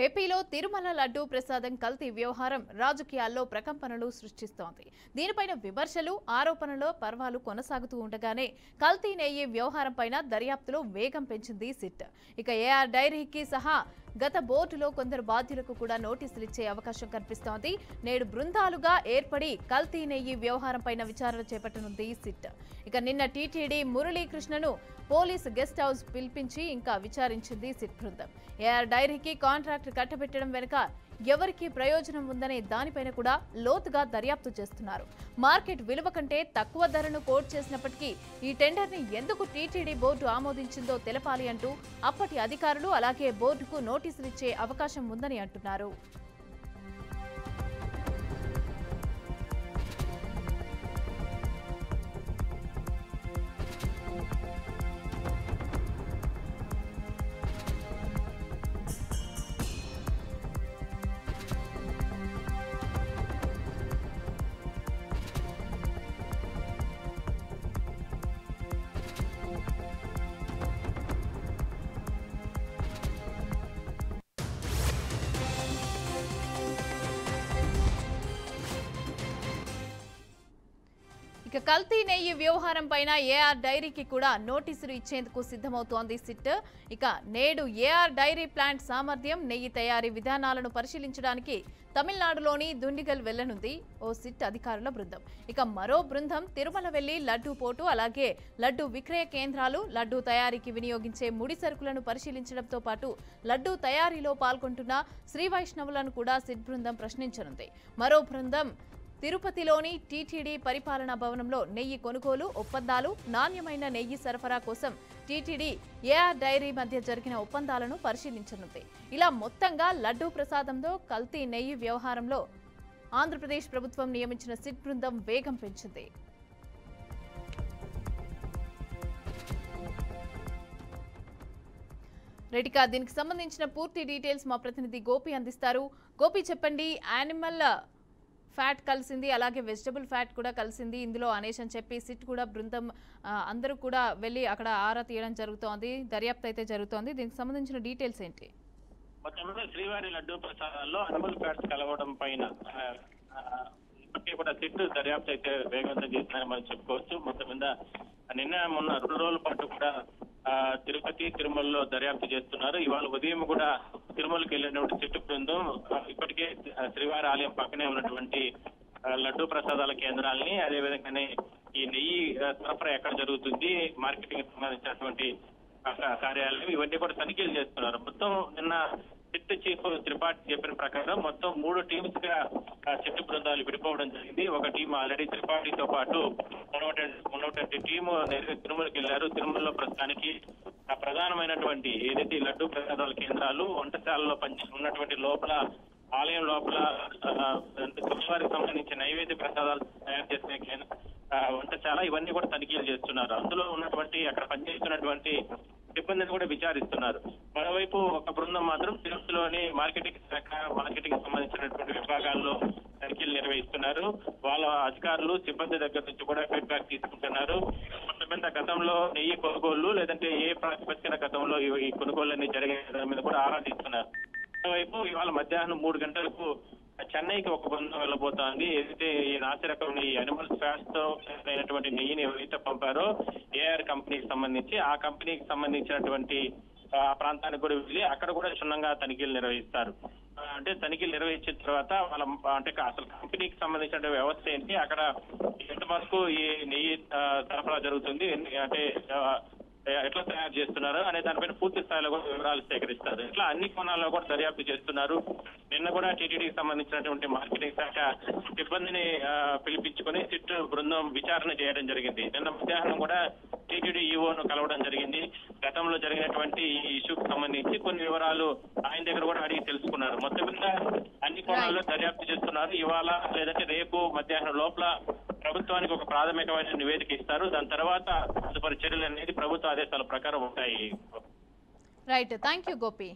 ఏపీలో తిరుమల లడ్డూ ప్రసాదం కల్తీ వ్యవహారం రాజకీయాల్లో ప్రకంపనలు సృష్టిస్తోంది. దీనిపైన విమర్శలు, ఆరోపణలు పర్వాలు కొనసాగుతూ ఉండగానే కల్తీ నెయ్యి వ్యవహారంపైన దర్యాప్తులో వేగం పెంచింది సిట్. ఇక ఏఆర్ డైరీకి సహా గత బోర్డులో కొందరు బాధ్యులకు కూడా నోటీసులు ఇచ్చే అవకాశం కనిపిస్తోంది. నేడు బృందాలుగా ఏర్పడి కల్తీ నెయ్యి వ్యవహారంపైన విచారణ చేపట్టనుంది సిట్. ఇక నిన్న టీటీడీ మురళీకృష్ణను పోలీసు గెస్ట్ హౌస్ పిలిపించి ఇంకా విచారించింది సిట్ బృందం. ఏఆర్ డైరీకి కాంట్రాక్ట్ కట్టబెట్టడం వెనుక ఎవరికి ప్రయోజనం ఉందనే దానిపైన కూడా లోతుగా దర్యాప్తు చేస్తున్నారు. మార్కెట్ విలువ కంటే తక్కువ ధరను కోట్ చేసినప్పటికీ ఈ టెండర్ని ఎందుకు టీటీడీ బోర్డు ఆమోదించిందో తెలపాలి అంటూ అప్పటి అధికారులు అలాగే బోర్డుకు నోటీసులు ఇచ్చే అవకాశం ఉందని అంటున్నారు. ఇక కల్తీ నెయ్యి వ్యవహారం పైన ఏఆర్ డైరీకి కూడా నోటీసులు ఇచ్చేందుకు సిద్ధమవుతోంది సిట్. ఇక నేడు ఏఆర్ డైరీ ప్లాంట్ సామర్థ్యం, నెయ్యి తయారీ విధానాలను పరిశీలించడానికి తమిళనాడులోని దుండిగల్ వెళ్లనుంది ఓ సిట్ అధికారుల బృందం. ఇక మరో బృందం తిరుమల వెళ్లి లడ్డూ పోటు అలాగే లడ్డూ విక్రయ కేంద్రాలు, లడ్డూ తయారీకి వినియోగించే ముడి సరుకులను పరిశీలించడంతో పాటు లడ్డూ తయారీలో పాల్గొంటున్న శ్రీ వైష్ణవులను కూడా సిట్ బృందం ప్రశ్నించనుంది. మరో బృందం తిరుపతిలోని టీటీడీ పరిపాలనా భవనంలో నెయ్యి కొనుగోలు ఒప్పందాలు, నాణ్యమైన నెయ్యి సరఫరా కోసం టీటీడీ ఏఆర్ డైరీ మధ్య జరిగిన ఒప్పందాలను పరిశీలించనుంది. ఇలా మొత్తంగా లడ్డూ ప్రసాదంలో కల్తీ నెయ్యి వ్యవహారంలో ఆంధ్రప్రదేశ్ ప్రభుత్వం నియమించిన సిట్ బృందం వేగం పెంచింది. రెడ్డికా దీనికి సంబంధించిన పూర్తి డీటెయిల్స్ మా ప్రతినిధి గోపి అందిస్తారు. గోపి చెప్పండి, యానిమల్ ఫ్యాట్ కలిసింది అలాగే వెజిటబుల్ ఫ్యాట్ కూడా కలిసింది ఇందులో అనేసి అని చెప్పి సిట్ కూడా బృందం అందరూ కూడా వెళ్ళి అక్కడ ఆరా తీయడం జరుగుతోంది, దర్యాప్తు అయితే జరుగుతోంది. దీనికి సంబంధించిన డీటెయిల్స్ ఏంటి? మొత్తంలో శ్రీవారి లడ్డూ ప్రసాదాల్లో అనిమల్ ఫ్యాట్స్ కలవడం పైన ఇప్పటికీ కూడా సిట్ దర్యాప్తు అయితే వేగవంతం చేస్తుందని మనం చెప్పుకోవచ్చు. మొత్తం మీద మొన్న 2 రోజుల పాటు కూడా తిరుపతి, తిరుమలలో దర్యాప్తు చేస్తున్నారు. ఇవాళ ఉదయం కూడా తిరుమలకి వెళ్ళినటువంటి సిట్ బృందం ఇప్పటికే శ్రీవారి ఆలయం పక్కనే ఉన్నటువంటి లడ్డూ ప్రసాదాల కేంద్రాలని, అదేవిధంగానే ఈ నెయ్యి సరఫరా ఎక్కడ జరుగుతుంది, మార్కెటింగ్ సంబంధించినటువంటి కార్యాలయం ఇవన్నీ కూడా తనిఖీలు చేస్తున్నారు. మొత్తం నిన్న సిట్ చీఫ్ త్రిపాఠి చెప్పిన ప్రకారం మొత్తం 3 టీమ్స్ గా సిట్ బృందాలు విడిపోవడం జరిగింది. ఒక టీం ఆల్రెడీ త్రిపాఠితో పాటు ఉన్నటువంటి టీము తిరుమలకి వెళ్లారు. తిరుమలలో ప్రస్తుతానికి ప్రధానమైనటువంటి ఏదైతే లడ్డూ ప్రసాదాల కేంద్రాలు, వంటశాలలో ఉన్నటువంటి లోపల ఆలయం లోపల స్వామివారికి సంబంధించిన నైవేద్య ప్రసాదాలు తయారు చేసిన వంటశాల ఇవన్నీ కూడా తనిఖీలు చేస్తున్నారు. అందులో ఉన్నటువంటి అక్కడ పనిచేస్తున్నటువంటి సిబ్బందిని కూడా విచారిస్తున్నారు. మరోవైపు ఒక బృందం మాత్రం తిరుపతిలోని మార్కెటింగ్ శాఖ, మార్కెటింగ్ సంబంధించినటువంటి విభాగాల్లో తనిఖీలు నిర్వహిస్తున్నారు. వాళ్ళ అధికారులు సిబ్బంది దగ్గర నుంచి కూడా ఫీడ్బ్యాక్ తీసుకుంటున్నారు. మొత్తం మీద గతంలో నెయ్యి కొనుగోళ్లు లేదంటే ఏ ప్రాతిపదికన గతంలో ఈ కొనుగోళ్లన్నీ జరిగే దాని మీద కూడా ఆరా తీస్తున్నారు. మరోవైపు ఇవాళ మధ్యాహ్నం 3 గంటలకు చెన్నైకి ఒక బృందం వెళ్ళబోతోంది. ఏదైతే ఈ నాసిరకం ఈ అనిమల్ ఫ్యాట్స్ తో అయినటువంటి నెయ్యిని ఎవరైతే పంపారో ఏఆర్ కంపెనీకి సంబంధించి ఆ కంపెనీకి సంబంధించినటువంటి ప్రాంతానికి కూడా వెళ్ళి అక్కడ కూడా క్షుణ్ణంగా తనిఖీలు నిర్వహిస్తారు. అంటే తనిఖీలు నిర్వహించిన తర్వాత వాళ్ళ అంటే అసలు కంపెనీకి సంబంధించిన వ్యవస్థ ఏంటి, అక్కడ ఎంత వరకు ఈ నెయ్యి సరఫరా జరుగుతుంది, అంటే ఎట్లా తయారు చేస్తున్నారు అనే దానిపైన పూర్తి స్థాయిలో కూడా వివరాలు సేకరిస్తారు. ఇట్లా అన్ని కోణాల్లో కూడా దర్యాప్తు చేస్తున్నారు. నిన్న కూడా టీటీడీకి సంబంధించినటువంటి మార్కెటింగ్ శాఖ సిబ్బందిని పిలిపించుకుని సిట్ బృందం విచారణ చేయడం జరిగింది. నిన్న మధ్యాహ్నం కూడా టీటీడీ ఈఓను కలవడం జరిగింది. గతంలో జరిగినటువంటి ఈ ఇష్యూకి సంబంధించి కొన్ని వివరాలు ఆయన దగ్గర కూడా అడిగి తెలుసుకున్నారు. మొత్తం మీద అన్ని కోణాల్లో దర్యాప్తు చేస్తున్నారు. ఇవాళ లేదంటే రేపు మధ్యాహ్నం లోపల ప్రభుత్వానికి ఒక ప్రాథమికమైన నివేదిక ఇస్తారు. దాని తర్వాత తదుపరి చర్యలు అనేది ప్రభుత్వ ఆదేశాల ప్రకారం ఉంటాయి. Right, thank you Gopi.